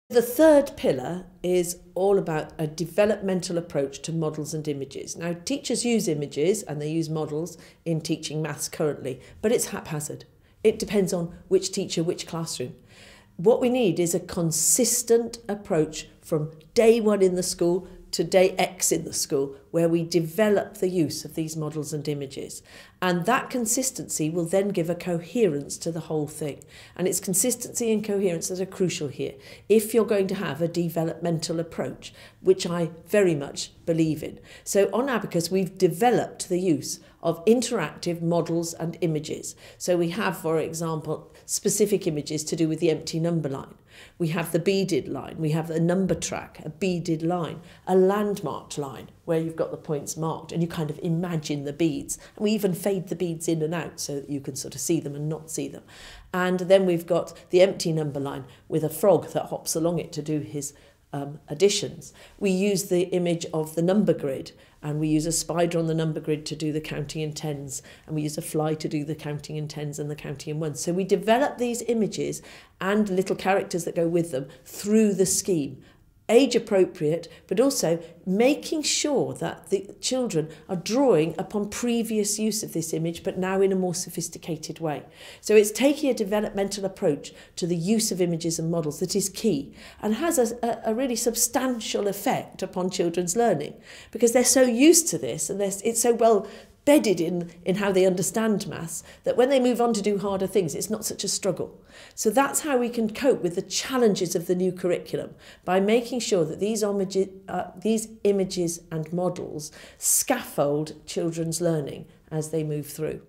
The third pillar is all about a developmental approach to models and images. Now, teachers use images and they use models in teaching maths currently, but it's haphazard. It depends on which teacher, which classroom. What we need is a consistent approach from day one in the school to day X in the school, where we develop the use of these models and images. And that consistency will then give a coherence to the whole thing. And it's consistency and coherence that are crucial here, if you're going to have a developmental approach, which I very much believe in. So on Abacus, we've developed the use of interactive models and images. So we have, for example, specific images to do with the empty number line. We have the beaded line, we have a number track, a beaded line, a landmarked line where you've got the points marked and you kind of imagine the beads. And we even fade the beads in and out so that you can sort of see them and not see them. And then we've got the empty number line with a frog that hops along it to do his additions. We use the image of the number grid, and we use a spider on the number grid to do the counting in tens, and we use a fly to do the counting in tens and the counting in ones. So we develop these images and little characters that go with them through the scheme, age appropriate, but also making sure that the children are drawing upon previous use of this image, but now in a more sophisticated way. So it's taking a developmental approach to the use of images and models that is key and has a really substantial effect upon children's learning, because they're so used to this and it's so well bedded in how they understand maths, that when they move on to do harder things, it's not such a struggle. So that's how we can cope with the challenges of the new curriculum, by making sure that these images and models scaffold children's learning as they move through.